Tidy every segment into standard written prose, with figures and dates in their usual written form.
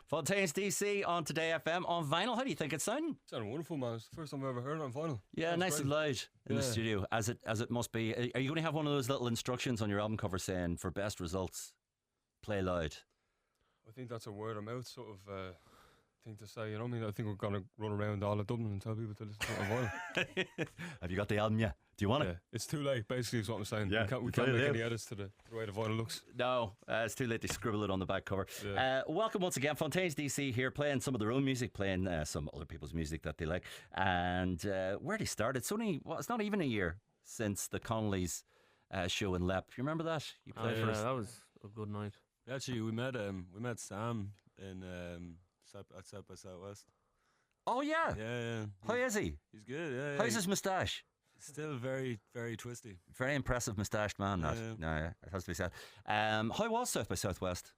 Fontaines D.C. on Today FM on vinyl. How do you think it's sounding? Sounding wonderful, man. It's the first time I've ever heard it on vinyl. Yeah, Sounds nice great. and loud in the studio, as it must be. Are you going to have one of those little instructions on your album cover saying, for best results, play loud? I think that's a word of mouth sort of thing to say. You know what I mean? I think we're going to run around all of Dublin and tell people to listen to it on vinyl. Have you got the album yet? Do you want it? It's too late, basically, is what I'm saying. Yeah, we can't make any edits to the way the vinyl looks. No, it's too late to scribble it on the back cover. Yeah. Welcome once again, Fontaines DC here, playing some of their own music, playing some other people's music that they like. And where they started, it's not even a year since the Connolly's show in Lepp. You remember that? You played for us. That was a good night. Actually, we met Sam in at South by Southwest. Oh yeah. Yeah. How is he? He's good. Yeah. How's his moustache? Still very, very twisty. Very impressive moustached man. That. Yeah. No, it has to be said. How was South by Southwest?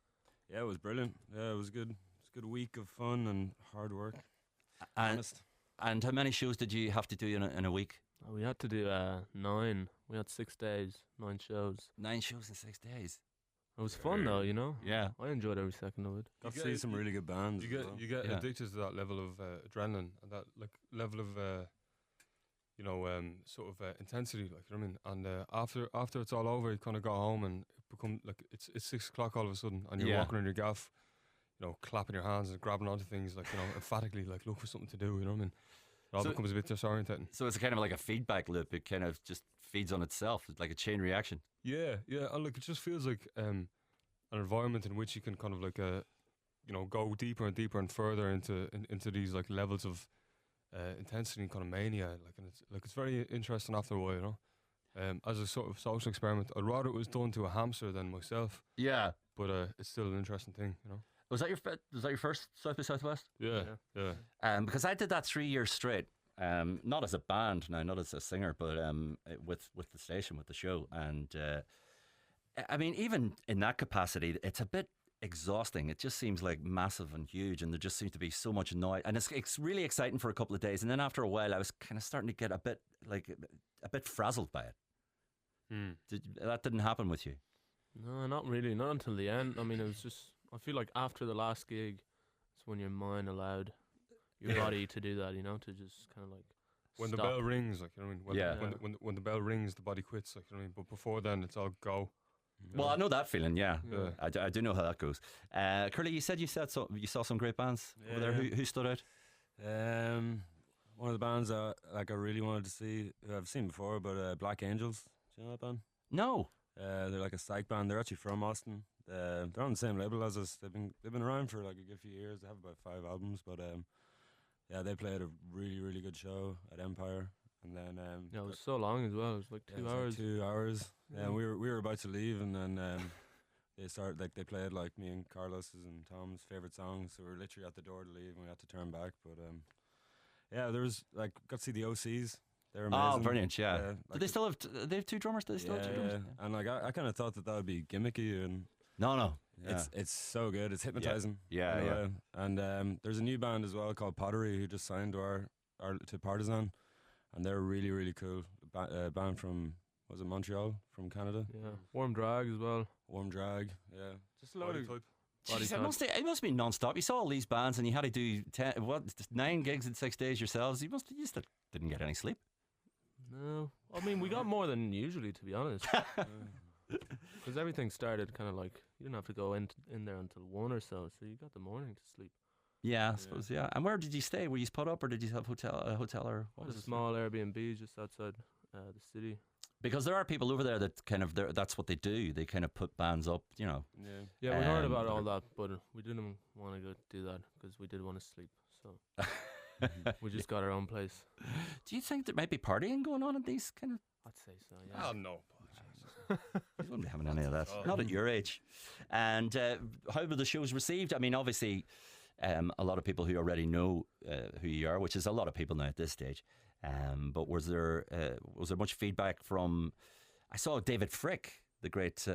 Yeah, it was brilliant. Yeah, it was good. It was a good week of fun and hard work. Honest. And how many shows did you have to do in a week? We had to do 9. We had 6 days, 9 shows. 9 shows in 6 days. It was fun though, you know. Yeah. I enjoyed every second of it. Got to see some really good bands. You get addicted to that level of adrenaline and that level of sort of intensity, like, you know what I mean. And after it's all over, you kind of go home and it become like it's 6 o'clock all of a sudden, and you're walking around your gaff, clapping your hands and grabbing onto things, like, emphatically, like, look for something to do. You know what I mean? It all becomes a bit disorientating. So it's kind of like a feedback loop. It kind of just feeds on itself. It's like a chain reaction. Yeah, and like it just feels like an environment in which you can kind of like go deeper and deeper and further into these like levels of intensity and kind of mania. Like it's very interesting after a while, as a sort of social experiment. I'd rather it was done to a hamster than myself. Yeah, but it's still an interesting thing, Was that your first South by Southwest? Yeah. Because I did that 3 years straight. Not as a band now, not as a singer, but with the station, with the show. And I mean, even in that capacity, it's a bit exhausting. It just seems like massive and huge, and there just seems to be so much noise. And it's really exciting for a couple of days, and then after a while, I was kind of starting to get a bit frazzled by it. That didn't happen with you? No, not really. Not until the end. I mean, it was just. I feel like after the last gig, it's when your mind allowed your body to do that, to just kind of like when stop. the bell rings, like, you know what I mean. When the bell rings, the body quits, like, you know what I mean. But before then, it's all go. Well, I know that feeling. Yeah. I do know how that goes. Curly, you said you saw some great bands over there. Who stood out? One of the bands I really wanted to see, who I've seen before, but Black Angels. Do you know that band? No. They're like a psych band. They're actually from Austin. They're on the same label as us. They've been around for like a good few years. They have about 5 albums, but they played a really, really good show at Empire, and then it was so long as well. It was like 2 hours. Like 2 hours. Yeah, and we were about to leave, and then they played like me and Carlos's and Tom's favorite songs. So we were literally at the door to leave, and we had to turn back. But there was like got to see the OCs. They're amazing. Oh, brilliant! Yeah. Like Do they still have? They have 2 drummers. Do they still have 2 drummers? Yeah. And like I kind of thought that would be gimmicky, and No. Yeah. it's so good. It's hypnotizing. Yeah. And there's a new band as well called Pottery who just signed to Partisan, and they're really, really cool. Band from Montreal, from Canada. Yeah. Warm Drag as well. Warm Drag. Yeah. Just a lot of type. Jeez, it must be non-stop. You saw all these bands and you had to do 9 gigs in 6 days yourselves. You still didn't get any sleep. No, I mean we got more than usually, to be honest. Because everything started kind of like you didn't have to go in there until 1 or so you got the morning to sleep. Yeah, I suppose. Yeah. And where did you stay? Were you put up, or did you have a hotel, or what It was was a small Airbnb just outside the city. Because there are people over there that kind of that's what they do. They kind of put bands up, Yeah, we heard about all that, but we didn't want to go do that because we did want to sleep. So we just got our own place. Do you think there might be partying going on in these kind of? I'd say so. Yeah. Oh no. You wouldn't be having any of that. Not at your age. And how were the shows received? I mean, obviously, a lot of people who already know who you are, which is a lot of people now at this stage. But was there much feedback from? I saw David Frick, the great,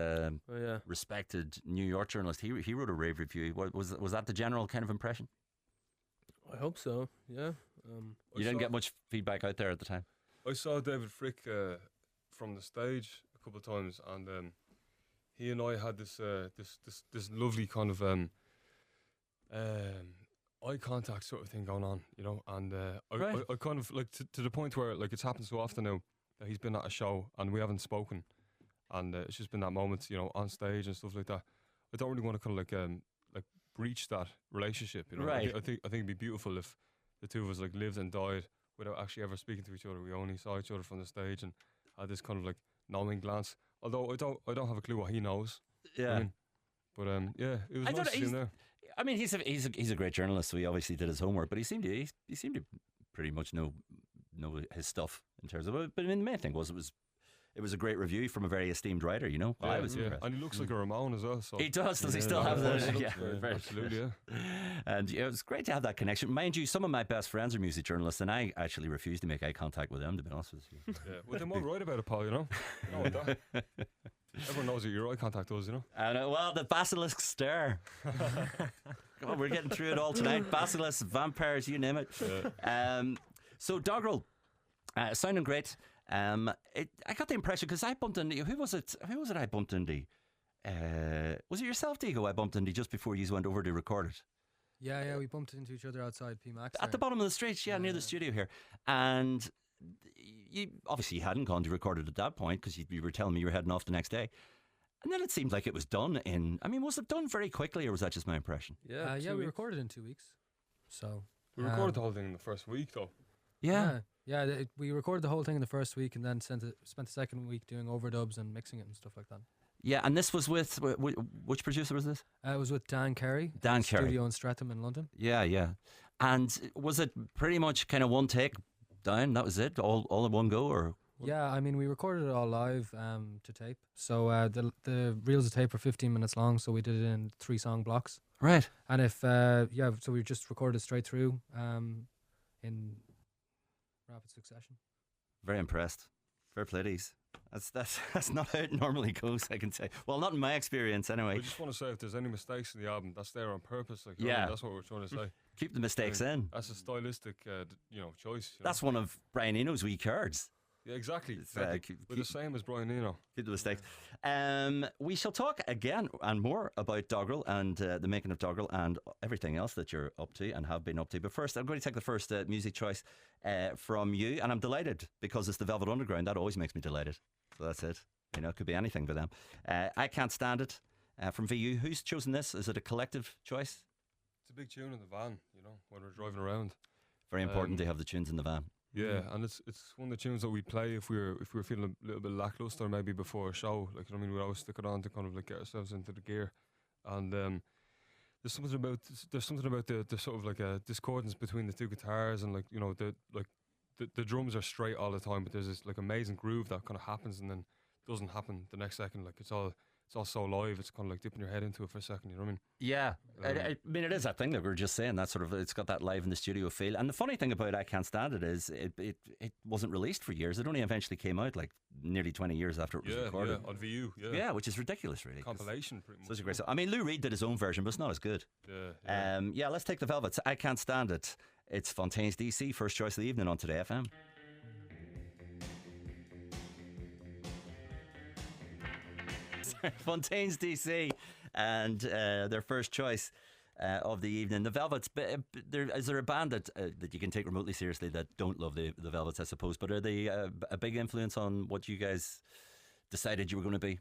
respected New York journalist. He wrote a rave review. Was that the general kind of impression? I hope so. Yeah. You didn't get much feedback out there at the time. I saw David Frick from the stage a couple of times, and he and I had this lovely kind of eye contact sort of thing going on, you know, and Right. I kind of like to the point where like it's happened so often now that he's been at a show and we haven't spoken, and it's just been that moment, you know, on stage and stuff like that. I don't really want to kind of like breach that relationship, you know. Right. I think it'd be beautiful if the two of us like lived and died without actually ever speaking to each other. We only saw each other from the stage and had this kind of like knowing glance. Although I don't have a clue what he knows. Yeah. I mean, but yeah, it was I nice don't to see him know, there. I mean, he's a great journalist, so he obviously did his homework. But he seemed to pretty much know his stuff in terms of it. But I mean, the main thing was it was a great review from a very esteemed writer. You know, I was impressed. And he looks like a Ramon as well. So He does. Does he Yeah, still yeah, have of course the? he Yeah, looks, very- absolutely. Yeah. And yeah, it was great to have that connection. Mind you, some of my best friends are music journalists, and I actually refuse to make eye contact with them. To be honest with you. Yeah. Well, they might write about it, Paul. You know. You know what that. Everyone knows what your eye contact does. You know. And well, the basilisk stare. Come on, we're getting through it all tonight. Basilisks, vampires, you name it. So Doggerel, sounding great. I got the impression because I bumped into who was it? Who was it? I bumped into. Was it yourself, Diego? I bumped into just before you went over to record it Yeah, we bumped into each other outside P Max. at the bottom of the street. Yeah, near the studio here. And you obviously hadn't gone to record it at that point because you were telling me you were heading off the next day. And then it seemed like it was done in. I mean, was it done very quickly, or was that just my impression? Yeah, we recorded in 2 weeks. So We recorded the whole thing in the first week, though. we recorded the whole thing in the first week and then spent the second week doing overdubs and mixing it and stuff like that. Yeah, and this was with which producer was this? It was with Dan Carey. Dan at Carey. Studio in Streatham in London. Yeah. And was it pretty much kind of one take down? That was it, all in one go, or? Yeah, I mean, we recorded it all live to tape. So the reels of tape are 15 minutes long, so we did it in 3 song blocks. Right. And if so we just recorded straight through in rapid succession. Very impressed. Fair play, these. That's not how it normally goes, I can say. Well, not in my experience, anyway. I just want to say, if there's any mistakes in the album, that's there on purpose. Like, Yeah. that's what we're trying to say. Keep the mistakes in. That's a stylistic, choice. You know? That's one of Brian Eno's wee cards. Yeah, exactly. It's, We're the same as Brian Eno. Keep the mistakes. We shall talk again and more about Doggerel and the making of Doggerel and everything else that you're up to and have been up to. But first, I'm going to take the first music choice from you, and I'm delighted because it's the Velvet Underground. That always makes me delighted. So that's it. You know, it could be anything for them. I Can't Stand It from VU. Who's chosen this? Is it a collective choice? It's a big tune in the van, you know, when we're driving around. Very important to have the tunes in the van. Yeah, and it's one of the tunes that we play if we were feeling a little bit lackluster, maybe before a show. Like, you know what I mean, we'd always stick it on to kind of like get ourselves into the gear. And there's something about the sort of like a discordance between the two guitars, and like, you know, the drums are straight all the time, but there's this like amazing groove that kind of happens and then doesn't happen the next second. Like, it's all so live. It's kind of like dipping your head into it for a second. You know what I mean? Yeah, I mean, it is that thing that we were just saying. That sort of, it's got that live in the studio feel. And the funny thing about I Can't Stand It is it wasn't released for years. It only eventually came out like nearly 20 years after it was recorded. Yeah, on VU. Yeah, which is ridiculous, really. Compilation, pretty much. Such a great song. I mean, Lou Reed did his own version, but it's not as good. Yeah. Let's take the Velvets. I Can't Stand It. It's Fontaines D.C. First choice of the evening on Today FM. Fontaines D.C. and their first choice of the evening. The Velvets. Is there a band that you can take remotely seriously that don't love the Velvets, I suppose? But are they a big influence on what you guys decided you were going to be?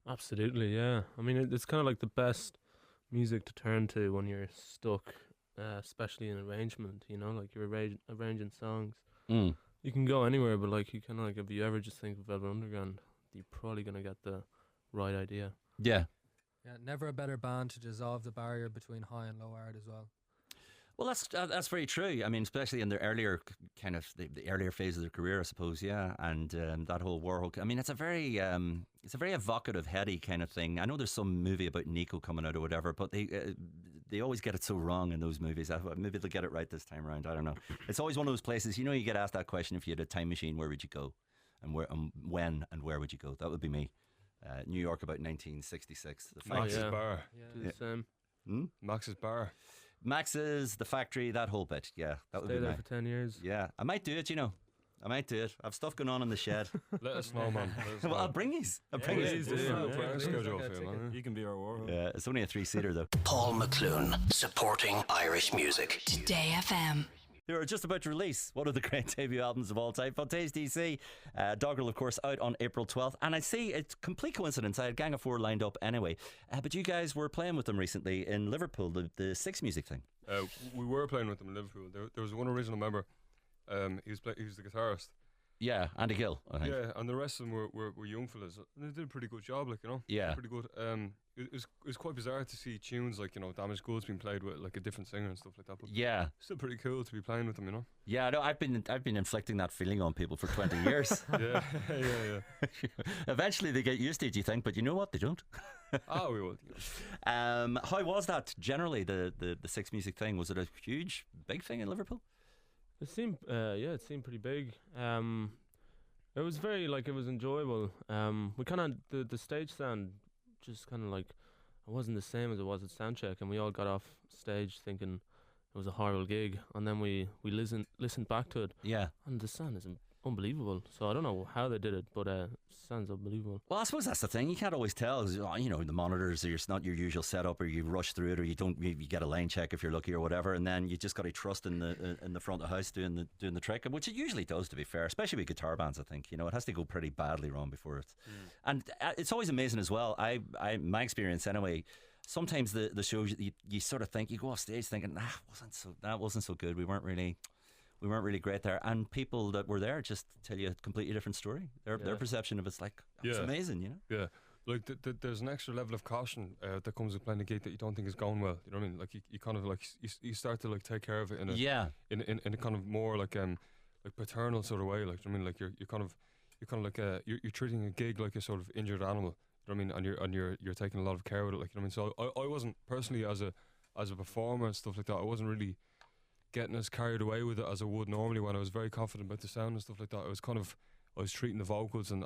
Absolutely, yeah. I mean, it's kind of like the best music to turn to when you're stuck, especially in arrangement. You know, like you're arranging songs. Mm. You can go anywhere, but like you kind of like if you ever just think of Velvet Underground, you're probably gonna get the right idea. Yeah. Yeah, never a better band to dissolve the barrier between high and low art as well. Well, that's very true. I mean, especially in their earlier kind of the earlier phase of their career, I suppose. Yeah, and that whole Warhol. I mean, it's a very evocative, heady kind of thing. I know there's some movie about Nico coming out or whatever, but they always get it so wrong in those movies. Maybe they'll get it right this time around. I don't know. It's always one of those places. You know, you get asked that question: if you had a time machine, where would you go, and when and where would you go? That would be me. New York, about 1966. The Max's yeah. Bar. Do the same. Max's Bar. Max's, the factory, that whole bit. Yeah, that would Stay be there my. for 10 years. Yeah, I might do it. You know. I might do it. I've stuff going on in the shed. Let us know, man. Let us Well, know. I'll bring yous. I'll bring please yous. do. We'll Yeah, plan a please. schedule Like a for you, ticket. man. You can be our warhol. Yeah, it's only a 3-seater though. Paul McLoone, supporting Irish music. Today FM. They were just about to release one of the great debut albums of all time, Fontaines D.C. Doggerel, of course, out on April 12th. And I see it's complete coincidence. I had Gang of Four lined up anyway. But you guys were playing with them recently in Liverpool, the Six Music thing. We were playing with them in Liverpool. There was one original member. He was the guitarist. Yeah, Andy Gill, I think. Yeah, and the rest of them were young fellas. And they did a pretty good job, like, you know. Yeah. Pretty good. It was quite bizarre to see tunes like, you know, Damaged Goods being played with like a different singer and stuff like that. But Yeah. still pretty cool to be playing with them, you know. Yeah, no, I've been inflicting that feeling on people for 20 years. Yeah, yeah. Eventually they get used to it, you think, but you know what? They don't. Oh, we will. How was that generally, the Six Music thing? Was it a huge, big thing in Liverpool? It seemed, it seemed pretty big. It was very it was enjoyable. We kind of the stage sound just kind of it wasn't the same as it was at soundcheck, and we all got off stage thinking it was a horrible gig, and then we listened back to it, Yeah. and the sound is unbelievable. So I don't know how they did it, but it sounds unbelievable. Well, I suppose that's the thing. You can't always tell. You know, the monitors are not your usual setup, or you rush through it, or you get a line check if you're lucky, or whatever, and then you just got to trust in the front of the house doing the trick, which it usually does, to be fair. Especially with guitar bands, I think. You know, it has to go pretty badly wrong before it. And it's always amazing as well. My experience anyway. Sometimes the shows you sort of think, you go off stage thinking that wasn't so good. We weren't really great there, and people that were there just tell you a completely different story. Their perception of it's like, it's Yeah. amazing, you know. Yeah, like there's an extra level of caution that comes with playing a gig that you don't think is going well. You know what I mean? Like you kind of you start to take care of it in a kind of more like paternal sort of way. Like, you know what I mean, like you're treating a gig like a sort of injured animal. You know what I mean? And you're taking a lot of care with it. Like, you know what I mean? So I wasn't personally as a performer and stuff like that. I wasn't really getting as carried away with it as I would normally when I was very confident about the sound and stuff like that. I was treating the vocals and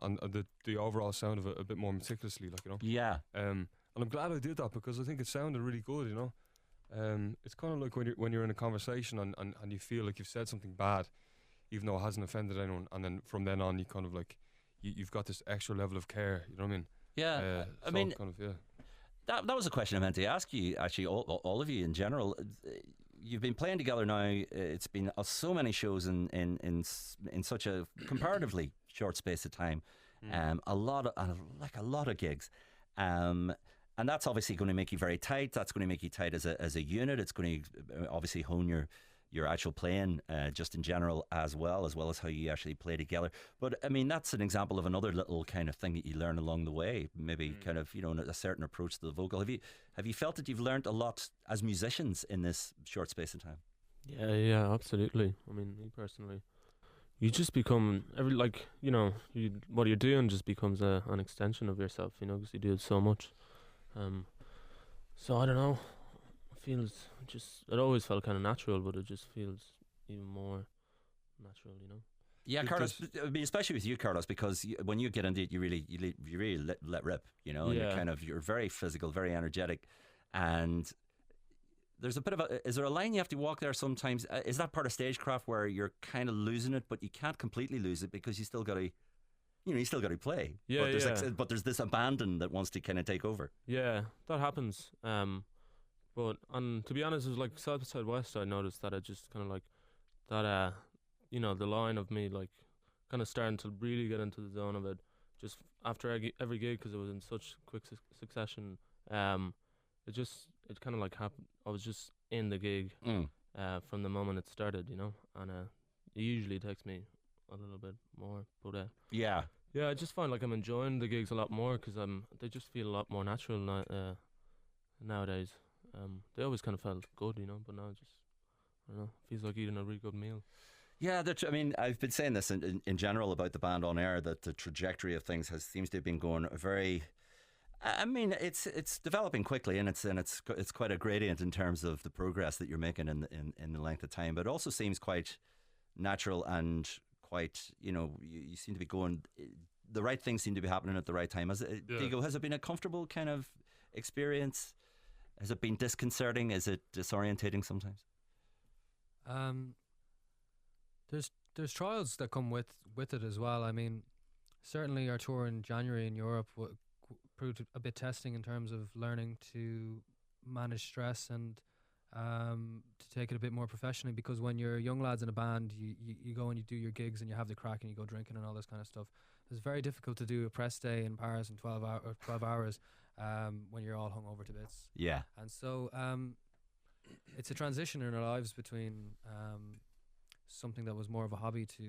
the overall sound of it a bit more meticulously, like, you know. Yeah. And I'm glad I did that because I think it sounded really good, you know. It's kind of like when you're in a conversation and you feel like you've said something bad, even though it hasn't offended anyone, and then from then on you kind of you've got this extra level of care, you know what I mean? Yeah. I so mean, kind of, yeah. that was a question I meant to ask you, actually, all of you in general. You've been playing together now. It's been so many shows in such a comparatively short space of time. A lot of gigs, and that's obviously going to make you very tight. That's going to make you tight as a unit. It's going to obviously hone your actual playing just in general as well as how you actually play together. But I mean, that's an example of another little kind of thing that you learn along the way. Maybe kind of, you know, a certain approach to the vocal. Have you felt that you've learned a lot as musicians in this short space of time? Yeah, absolutely. I mean, me personally, you just become what you're doing just becomes an extension of yourself, you know, because you do it so much. So I don't know. It always felt kind of natural, but it just feels even more natural, you know. Yeah, Carlos. I mean, especially with you, Carlos, because when you get into it, you really let rip, you know. And you're very physical, very energetic, and there's a bit of is there a line you have to walk there sometimes? Is that part of stagecraft where you're kind of losing it, but you can't completely lose it because you still got to play. Yeah, but there's this abandon that wants to kind of take over. Yeah, that happens. But to be honest, it was like South by Southwest. I noticed that I just kind of that. The line of me kind of starting to really get into the zone of it. Just after every gig, because it was in such quick succession. It kind of happened. I was just in the gig from the moment it started, you know. And it usually takes me a little bit more, but yeah, I just find I'm enjoying the gigs a lot more because they just feel a lot more natural nowadays. They always kind of felt good, you know, but now it just, I don't know, feels like eating a really good meal. Yeah, I mean, I've been saying this in general about the band on air, that the trajectory of things seems to have been going very. I mean, it's developing quickly, and it's quite a gradient in terms of the progress that you're making in the length of time. But it also seems quite natural and quite, you know, you seem to be going. The right things seem to be happening at the right time. Diego, has it been a comfortable kind of experience? Has it been disconcerting? Is it disorientating sometimes? there's trials that come with it as well. I mean, certainly our tour in January in Europe proved a bit testing in terms of learning to manage stress and to take it a bit more professionally, because when you're young lads in a band, you go and you do your gigs and you have the crack and you go drinking and all this kind of stuff. It's very difficult to do a press day in Paris in 12 hours when you're all hung over to bits. Yeah. And so it's a transition in our lives between something that was more of a hobby to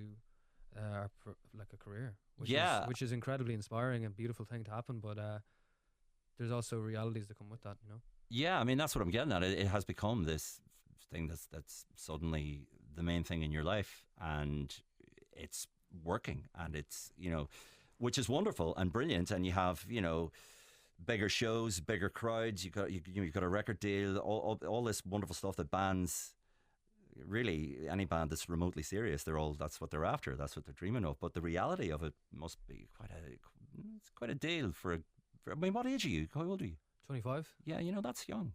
like a career, which is incredibly inspiring and beautiful thing to happen, but there's also realities that come with that, you know. Yeah, I mean, that's what I'm getting at. It has become this thing that's suddenly the main thing in your life, and it's working, and it's, you know, which is wonderful and brilliant. And you have, you know, bigger shows, bigger crowds. You've got a record deal, all this wonderful stuff that bands, really any band that's remotely serious, that's what they're after. That's what they're dreaming of. But the reality of it must be quite a deal I mean, what age are you? How old are you? 25. Yeah, you know, that's young.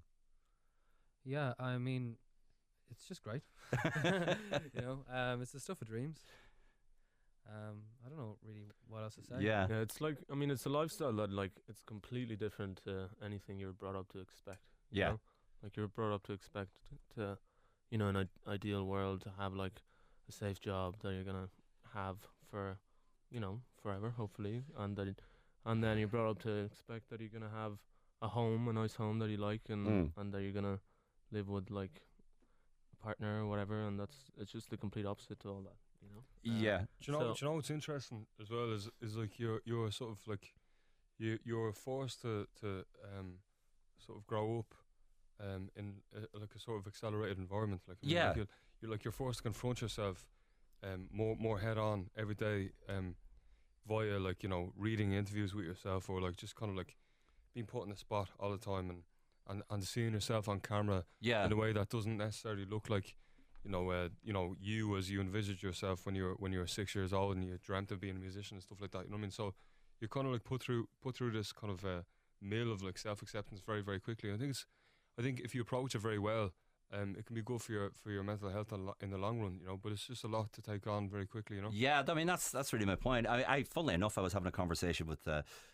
Yeah, I mean, it's just great. You know, it's the stuff of dreams. I don't know really what else to say. Yeah. It's like, I mean, it's a lifestyle that, like, it's completely different to anything you're brought up to expect. You know? Like, you're brought up to expect to, you know, in an ideal world, to have like a safe job that you're gonna have for, you know, forever, hopefully, and then you're brought up to expect that you're gonna have a home, a nice home that you like, and that you're gonna live with like a partner or whatever, and it's just the complete opposite to all that, you know. Yeah. Do you know what's interesting as well is like you're sort of like you're forced to sort of grow up in like a sort of accelerated environment. Like, I mean, like you're forced to confront yourself more head on every day via, like, you know, reading interviews with yourself, or like just kind of like being put in the spot all the time, and seeing yourself on camera in a way that doesn't necessarily look like, you know, you as you envisaged yourself when you were 6 years old and you dreamt of being a musician and stuff like that. You know what I mean? So you're kind of like put through this kind of mill of like self-acceptance very, very quickly. I think if you approach it very well, it can be good for your mental health in the long run, you know. But it's just a lot to take on very quickly, you know. Yeah, I mean, that's really my point. I funnily enough, I was having a conversation with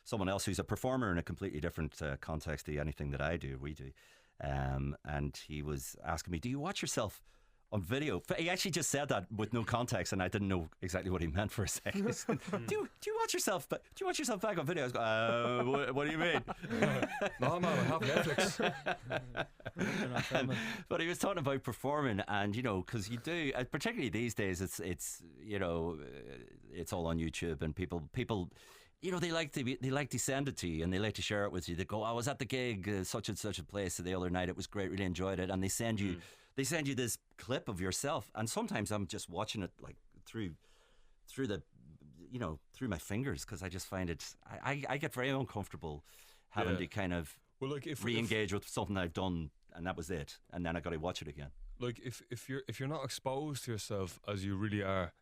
someone else who's a performer in a completely different context to anything that we do, and he was asking me, "Do you watch yourself on video?" He actually just said that with no context, and I didn't know exactly what he meant for a second. do you watch yourself? Do you watch yourself back on video? I was going, what do you mean? No, man, I have Netflix. But he was talking about performing, and, you know, because you do, particularly these days, it's you know, it's all on YouTube, and people, you know, they like to send it to you, and they like to share it with you. They go, "I was at the gig such and such a place the other night. It was great. Really enjoyed it." And they send you. They send you this clip of yourself, and sometimes I'm just watching it like through the, you know, through my fingers, because I just find it. I get very uncomfortable having to kind of re-engage with something I've done, and that was it, and then I got to watch it again. Like if you're not exposed to yourself as you really are,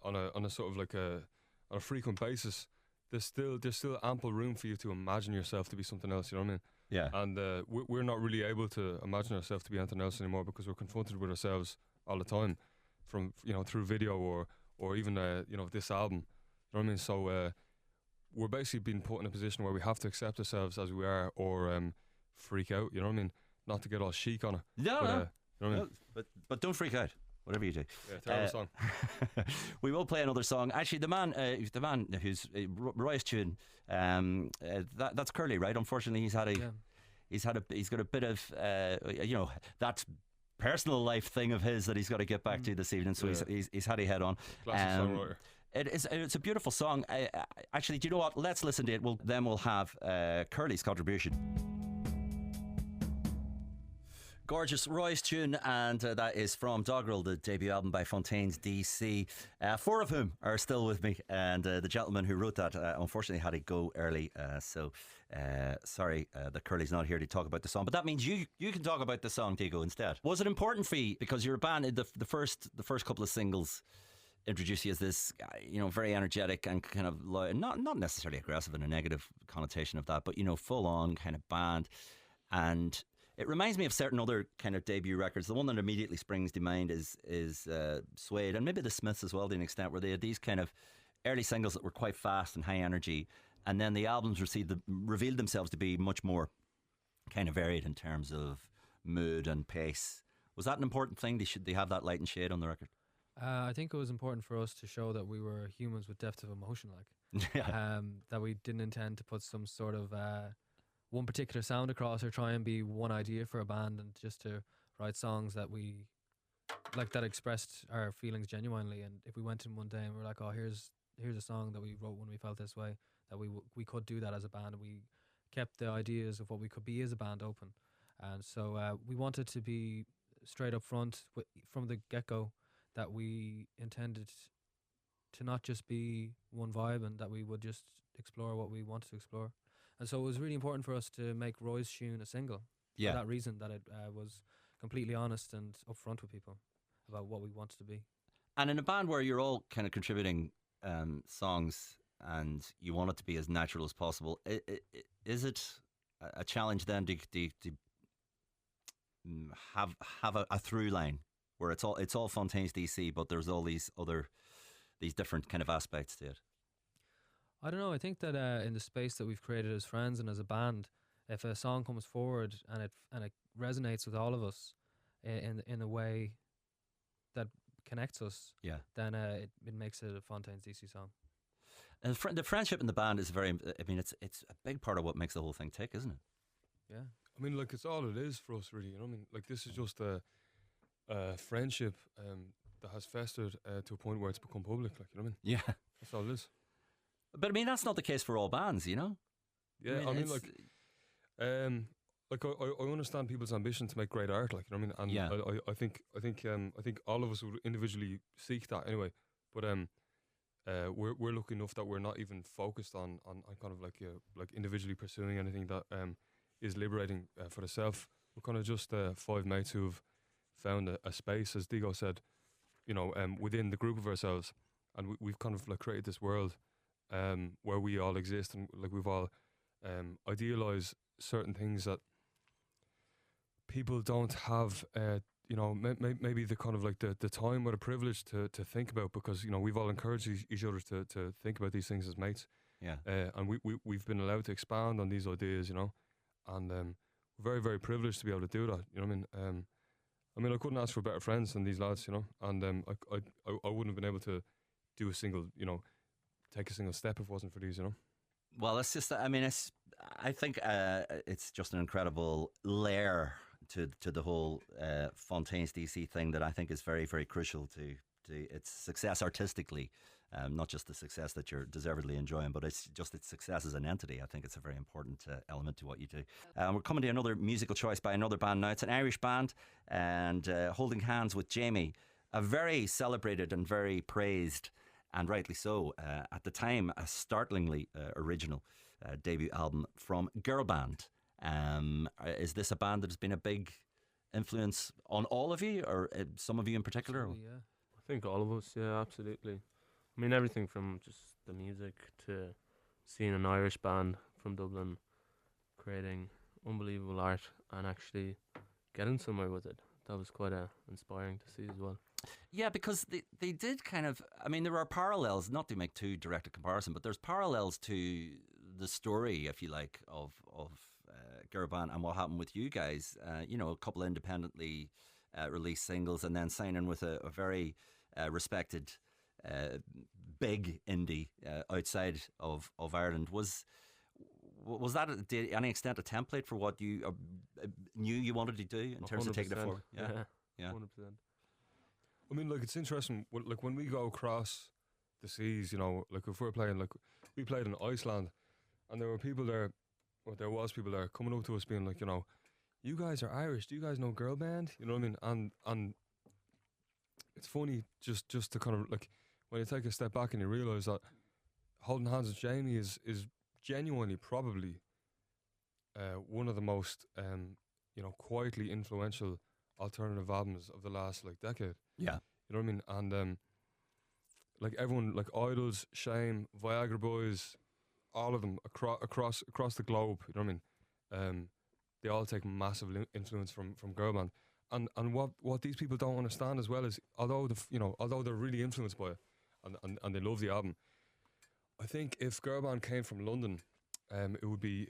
on a sort of like on a frequent basis, there's still ample room for you to imagine yourself to be something else. You know what I mean? Yeah. And we're not really able to imagine ourselves to be anything else anymore, because we're confronted with ourselves all the time, from, you know, through video or even you know, this album. You know what I mean? So we're basically being put in a position where we have to accept ourselves as we are, or freak out. You know what I mean? Not to get all chic on it. No, but, you know what I mean? But don't freak out. Whatever you do. Yeah, terrible song. We will play another song. Actually, the man who's Roy's tune, that's Curly, right? Unfortunately, he's got a bit of you know, that personal life thing of his that he's got to get back to this evening. So he's had a head on. Classic songwriter. It's a beautiful song. Actually, do you know what? Let's listen to it. Then we'll have Curly's contribution. Gorgeous Roy's tune, and that is from Doggerel, the debut album by Fontaines D.C. 4 of whom are still with me, and the gentleman who wrote that unfortunately had to go early, so sorry that Curly's not here to talk about the song, but that means you can talk about the song, Diego, instead. Was it important for you, because you're a band, the first couple of singles introduce you as this, you know, very energetic and kind of not necessarily aggressive in a negative connotation of that, but, you know, full on kind of band, and It reminds me of certain other kind of debut records. The one that immediately springs to mind is Suede, and maybe the Smiths as well, to an extent, where they had these kind of early singles that were quite fast and high energy, and then the albums revealed themselves to be much more kind of varied in terms of mood and pace. Was that an important thing? Did they have that light and shade on the record? I think it was important for us to show that we were humans with depth of emotion, that we didn't intend to put some sort of one particular sound across or try and be one idea for a band, and just to write songs that we like that expressed our feelings genuinely. And if we went in one day and we're like, oh, here's a song that we wrote when we felt this way, that we could do that as a band, and we kept the ideas of what we could be as a band open. And so we wanted to be straight up front from the get-go, that we intended to not just be one vibe, and that we would just explore what we wanted to explore. And so it was really important for us to make Roy's Tune a single. Yeah. For that reason, that it was completely honest and upfront with people about what we wanted to be. And in a band where you're all kind of contributing songs and you want it to be as natural as possible, is it a challenge then to have a through line where it's all Fontaines D.C, but there's all these different kind of aspects to it? I don't know. I think that in the space that we've created as friends and as a band, if a song comes forward and it resonates with all of us in a way that connects us, then it makes it a Fontaines D.C song. And the friendship in the band is very. I mean, it's a big part of what makes the whole thing tick, isn't it? Yeah. I mean, like, it's all it is for us, really. You know what I mean? Like, this is just a friendship that has festered to a point where it's become public. Like, you know what I mean? Yeah. That's all it is. But I mean, that's not the case for all bands, you know. Yeah, I mean I understand people's ambition to make great art, like, you know what I mean. And I think all of us would individually seek that anyway. But we're lucky enough that we're not even focused on kind of like individually pursuing anything that is liberating for the self. We're kind of just 5 mates who've found a space, as Digo said, you know, within the group of ourselves, and we've kind of like created this world where we all exist, and like we've all idealised certain things that people don't have, you know, maybe the kind of like the time or the privilege to think about, because, you know, we've all encouraged each other to think about these things as mates. Yeah. And we've been allowed to expand on these ideas, you know, and we're very, very privileged to be able to do that. You know what I mean? I couldn't ask for better friends than these lads, you know, and I wouldn't have been able to do a single, you know, take a single step if it wasn't for these, you know. Well, it's just, I mean, I think it's just an incredible layer to the whole Fontaines D.C thing that I think is very, very crucial to its success artistically. Not just the success that you're deservedly enjoying, but it's just its success as an entity. I think it's a very important element to what you do. We're coming to another musical choice by another band now. It's an Irish band, and Holding Hands with Jamie, a very celebrated and very praised, and rightly so, at the time, a startlingly original debut album from Girl Band. Is this a band that has been a big influence on all of you, or some of you in particular? Absolutely, yeah. I think all of us, yeah, absolutely. I mean, everything from just the music to seeing an Irish band from Dublin creating unbelievable art and actually getting somewhere with it. That was quite inspiring to see as well. Yeah, because they did kind of, I mean, there are parallels, not to make too direct a comparison, but there's parallels to the story, if you like, of Gurban and what happened with you guys. You know, a couple of independently released singles, and then signing with a very respected big indie outside of Ireland. Was that to any extent a template for what you knew you wanted to do in terms of taking it forward? Yeah, 100%. I mean, like, it's interesting, like, when we go across the seas, you know, like, if we're playing, like, we played in Iceland, and there were people there, or there was people there coming up to us being like, you know, you guys are Irish, do you guys know Girl Band? You know what I mean? And it's funny just to kind of, like, when you take a step back and you realise that Holding Hands with Jamie is genuinely probably one of the most, you know, quietly influential alternative albums of the last, like, decade. Yeah. You know what I mean? And like, everyone, like Idols, Shame, Viagra Boys, all of them across the globe, you know what I mean? they all take massive influence from girl band. And what these people don't understand as well is, although although they're really influenced by it, and they love the album, I think if girl band came from London, it would be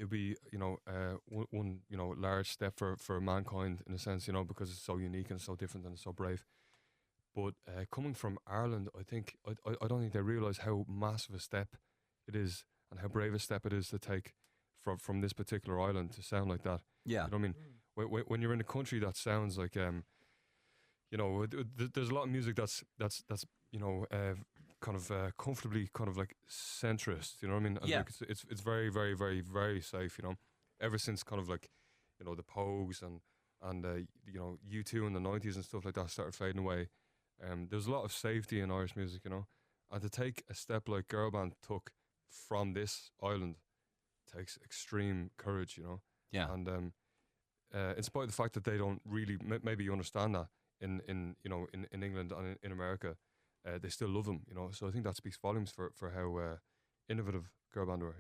one large step for mankind in a sense, because it's so unique and so different and so brave. But coming from Ireland, I think I don't think they realise how massive a step it is and how brave a step it is to take from this particular island to sound like that. Yeah. You know what I mean? When you're in a country that sounds like there's a lot of music that's kind of comfortably kind of like centrist, you know what I mean? And Yeah. like it's very, very, very, very safe, ever since kind of like, the Pogues and U2 in the 90s and stuff like that started fading away. There's a lot of safety in Irish music, and to take a step like girl band took from this island takes extreme courage, Yeah. And in spite of the fact that they don't really maybe understand that in England and in America, they still love them, so I think that speaks volumes for how innovative girl band were,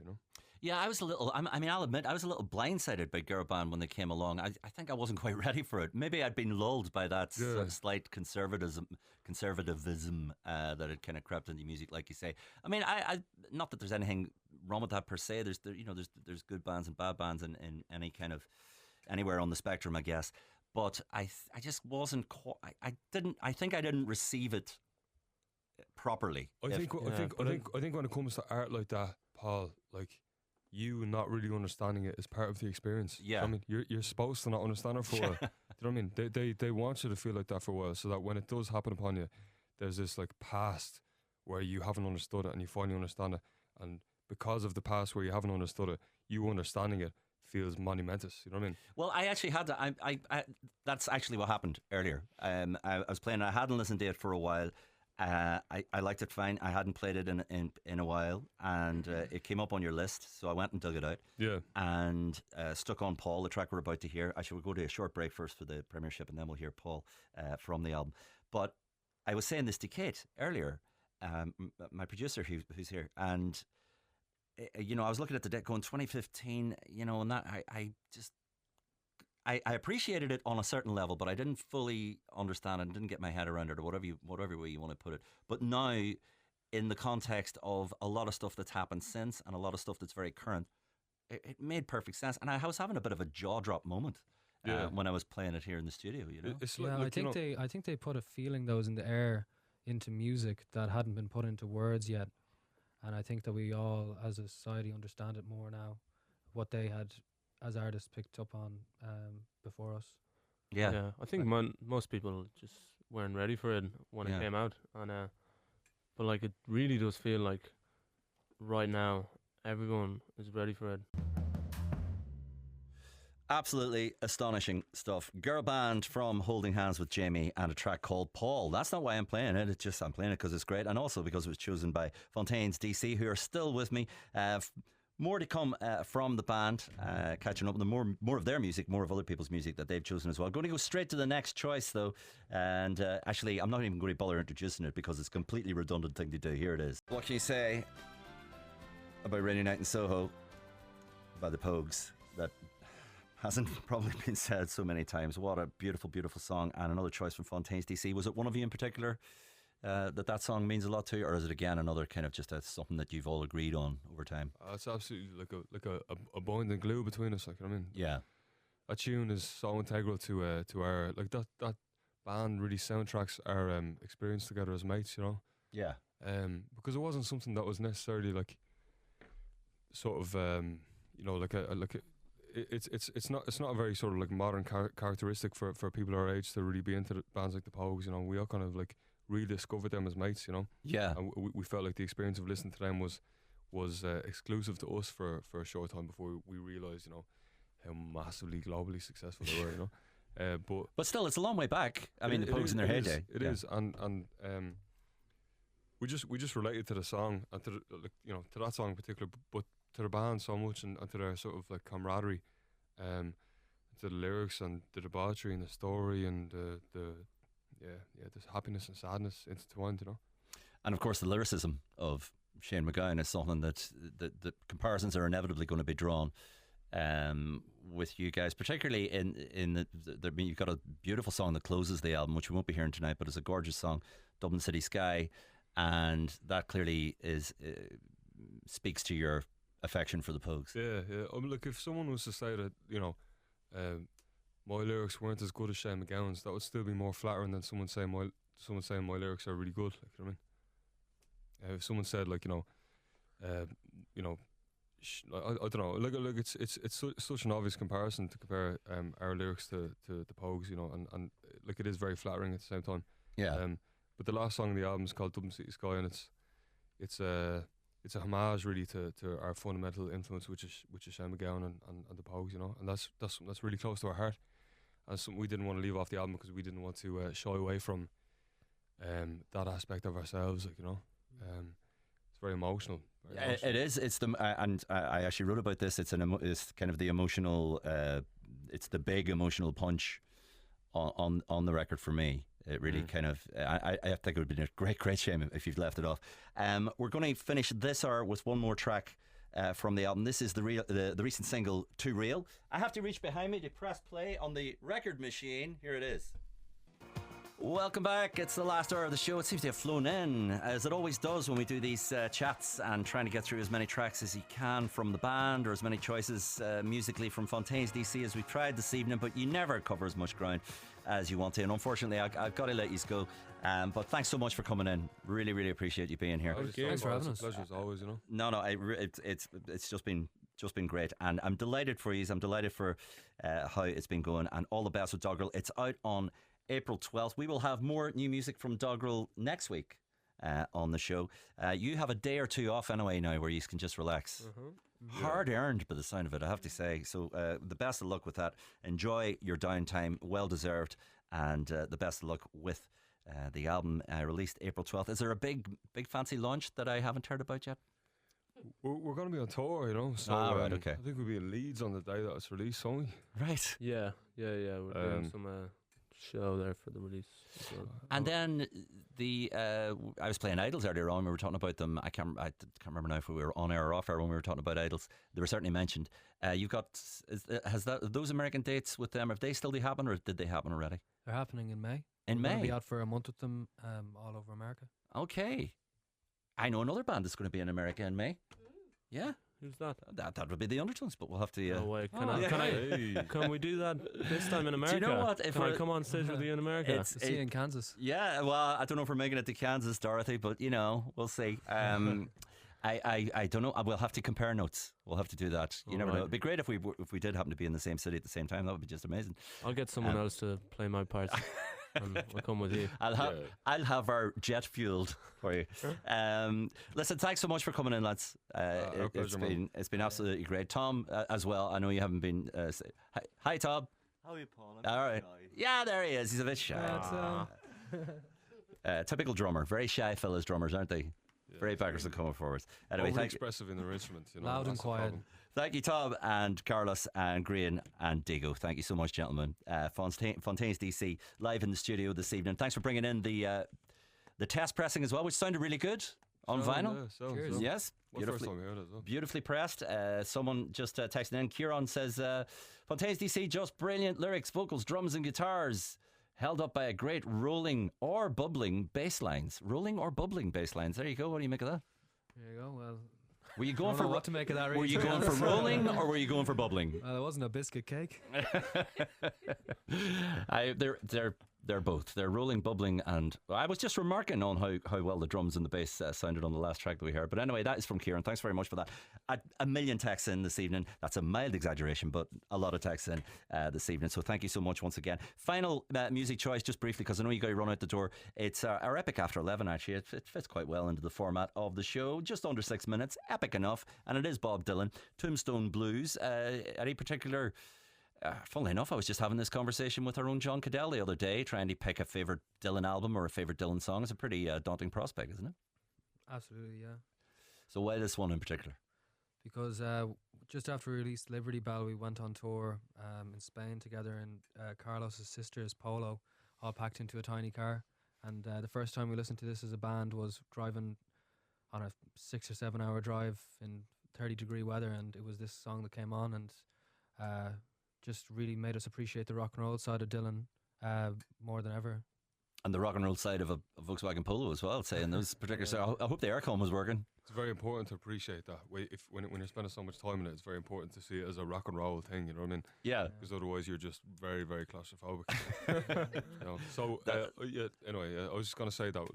Yeah, I was a little. I'll admit, I was a little blindsided by girl band when they came along. I think I wasn't quite ready for it. Maybe I'd been lulled by that slight conservatism that had kind of crept into music, like you say. I mean, I not that there's anything wrong with that per se. There's good bands and bad bands in any kind of anywhere on the spectrum, I guess. But I just wasn't. I think I didn't receive it properly. I think when it comes to art like that, Paul, like, you not really understanding it is part of the experience. Yeah. I mean, you're supposed to not understand it for a while. Do you know what I mean? They want you to feel like that for a while, so that when it does happen upon you, there's this like past where you haven't understood it and you finally understand it, and because of the past where you haven't understood it, you understanding it feels monumentous. You know what I mean? Well, I actually had to. I that's actually what happened earlier. I was playing. I hadn't listened to it for a while. I liked it fine. I hadn't played it in a while, and it came up on your list, so I went and dug it out. Yeah. And stuck on Paul, the track we're about to hear. Actually, we'll go to a short break first for the premiership, and then we'll hear Paul from the album. But I was saying this to Kate earlier, my producer who's here, and I was looking at the deck going 2015, and that I appreciated it on a certain level, but I didn't fully understand and didn't get my head around it, or whatever way you want to put it. But now, in the context of a lot of stuff that's happened since and a lot of stuff that's very current, it made perfect sense. And I was having a bit of a jaw drop moment when I was playing it here in the studio. It's Yeah, like, I think they put a feeling that was in the air into music that hadn't been put into words yet, and I think that we all, as a society, understand it more now. What they had as artists picked up on before us. Yeah. I think most people just weren't ready for it when it came out, and but like it really does feel like right now everyone is ready for it. Absolutely astonishing stuff. Girl band from Holding Hands with Jamie, and a track called Paul. That's not why I'm playing it. It's just I'm playing it because it's great, and also because it was chosen by Fontaines D.C, who are still with me. More to come from the band, catching up with them, more of their music, more of other people's music that they've chosen as well. Going to go straight to the next choice, though, and actually, I'm not even going to bother introducing it because it's a completely redundant thing to do. Here it is. What can you say about Rainy Night in Soho by the Pogues that hasn't probably been said so many times? What a beautiful, beautiful song, and another choice from Fontaines D.C. Was it one of you in particular that song means a lot to you, or is it again another kind of just something that you've all agreed on over time? It's absolutely like a bond and glue between us. Like, you know what I mean? Yeah. That tune is so integral to our like that band really soundtracks our experience together as mates. Yeah. Because it wasn't something that was necessarily like sort of it's not a very sort of like modern characteristic for people our age to really be into the bands like the Pogues. We all kind of like rediscovered them as mates. Yeah. And we felt like the experience of listening to them was exclusive to us for a short time before we realised how massively globally successful they were. But still, it's a long way back. I mean, the Pogues in their heyday. It is, and we just related to the song and to to that song in particular, but to the band so much, and to their sort of like camaraderie, to the lyrics and the debauchery and the story and there's happiness and sadness intertwined, And of course, the lyricism of Shane MacGowan is something that the comparisons are inevitably going to be drawn with you guys, particularly in you've got a beautiful song that closes the album, which we won't be hearing tonight, but it's a gorgeous song, Dublin City Sky, and that clearly speaks to your affection for the Pogues. Yeah. Look, if someone was to say that, my lyrics weren't as good as Shane MacGowan's, that would still be more flattering than someone saying my lyrics are really good. Like, you know what I mean? If someone said, like, I don't know. Look, it's such an obvious comparison to compare our lyrics to the Pogues, and like, it is very flattering at the same time. Yeah. But the last song on the album is called Dublin City Sky, and it's a homage really to our fundamental influence, which is Shane MacGowan and the Pogues, and that's something that's really close to our heart, and something we didn't want to leave off the album because we didn't want to shy away from that aspect of ourselves, like, it's very emotional. It is. It's and I actually wrote about this. It's kind of the emotional. It's the big emotional punch on the record for me. It really kind of. I think it would have been a great shame if you've left it off. We're going to finish this hour with one more track from the album. This is the recent single "Too Real." I have to reach behind me to press play on the record machine. Here it is. Welcome back. It's the last hour of the show. It seems to have flown in, as it always does when we do these chats, and trying to get through as many tracks as you can from the band, or as many choices musically from Fontaines D.C. as we've tried this evening, but you never cover as much ground as you want to, and unfortunately I've got to let you go. But thanks so much for coming in. Really, really appreciate you being here. Thanks for having us. Pleasure as always, No, it's just been great, and I'm delighted for you. I'm delighted for how it's been going, and all the best with Doggerel. It's out on April 12th. We will have more new music from Doggerel next week on the show. You have a day or two off anyway now where you can just relax. Hard earned by the sound of it, I have to say. So the best of luck with that. Enjoy your downtime, well deserved, and the best of luck with the album released April 12th. Is there a big fancy launch that I haven't heard about yet? We're going to be on tour, so right, okay. I think we'll be in Leeds on the day that it's released, won't we? Right. Yeah. We're doing some show there for the release as well. And then I was playing Idols earlier on. We were talking about them. I can't remember now if we were on air or off air when we were talking about Idols. They were certainly mentioned. You've got those American dates with them? Have they still happened, or did they happen already? They're happening in May. In We're May, gonna be out for a month with them, all over America. Okay, I know another band that's going to be in America in May. Yeah. Who's that? That would be the Undertones, but we'll have to. No way. Can we do that this time in America? Do you know what? Can I come on stage with you in America? See you in Kansas. Yeah, well, I don't know if we're making it to Kansas, Dorothy, but we'll see. I don't know. We'll have to compare notes. We'll have to do that. You never know. It'd be great if we did happen to be in the same city at the same time. That would be just amazing. I'll get someone else to play my parts. And we'll come with you. I'll have our jet fueled for you. Listen, thanks so much for coming in, lads. It's been absolutely great. Tom, as well. I know you haven't been. Hi, Tom. How are you, Paul? All right. Yeah, there he is. He's a bit shy. Typical drummer. Very shy fellas, drummers, aren't they? Very backwards and coming forwards. Anyway, overly expressive in their instrument. Loud and quiet. Thank you, Tom and Carlos and Grian and Digo. Thank you so much, gentlemen. Fontaines D.C. live in the studio this evening. Thanks for bringing in the test pressing as well, which sounded really good on vinyl. Cheers. Yes, beautifully pressed. Someone just texted in. Kieran says, Fontaines D.C. just brilliant lyrics, vocals, drums and guitars, held up by a great rolling or bubbling bass lines. Rolling or bubbling bass lines. There you go. What do you make of that? There you go. Well, were you going for what to make of that? Were you going for rolling or were you going for bubbling? It wasn't a biscuit cake. They're both. They're rolling, bubbling, and I was just remarking on how well the drums and the bass sounded on the last track that we heard. But anyway, that is from Kieran. Thanks very much for that. A million texts in this evening. That's a mild exaggeration, but a lot of texts in this evening. So thank you so much once again. Final music choice, just briefly, because I know you got to run out the door. It's our Epic After 11, actually. It fits quite well into the format of the show. Just under 6 minutes. Epic enough. And it is Bob Dylan. Tombstone Blues. Any particular... funnily enough, I was just having this conversation with our own John Cadell the other day, trying to pick a favourite Dylan album or a favourite Dylan song. It's a pretty daunting prospect, isn't it? Absolutely, yeah. So why this one in particular? Because just after we released Liberty Bell, we went on tour in Spain together, and Carlos's sister's Polo, all packed into a tiny car. And the first time we listened to this as a band was driving on a 6 or 7 hour drive in 30-degree weather, and it was this song that came on, and just really made us appreciate the rock and roll side of Dylan more than ever. And the rock and roll side of a Volkswagen Polo as well, saying those particular. So I hope the aircon was working. It's very important to appreciate that. When you're spending so much time in it, it's very important to see it as a rock and roll thing. You know what I mean? Yeah. Because otherwise, you're just very, very claustrophobic. You know? So yeah. Anyway, I was just gonna say that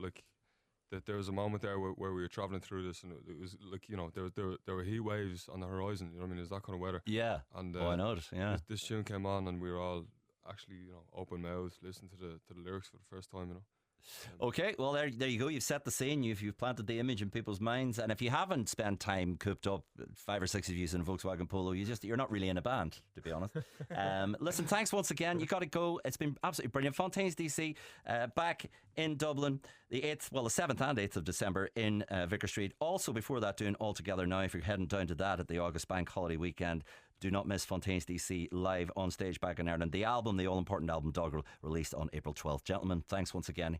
that there was a moment there where we were traveling through this, and it was like, you know, there were heat waves on the horizon. You know what I mean? It was that kind of weather. Yeah. And I know it. Yeah. This tune came on, and we were all actually, you know, open mouthed, listening to the lyrics for the first time. You know. Okay, well there you go. You've set the scene. You've planted the image in people's minds. And if you haven't spent time cooped up, 5 or 6 of you in a Volkswagen Polo, you're not really in a band, to be honest. Listen, thanks once again. You got to go. It's been absolutely brilliant. Fontaines D.C. Back in Dublin, the 7th and 8th of December in Vicar Street. Also before that, doing All Together Now. If you're heading down to that at the August Bank Holiday weekend, do not miss Fontaines D.C. live on stage back in Ireland. The all important album Doggerel, released on April 12th. Gentlemen, thanks once again.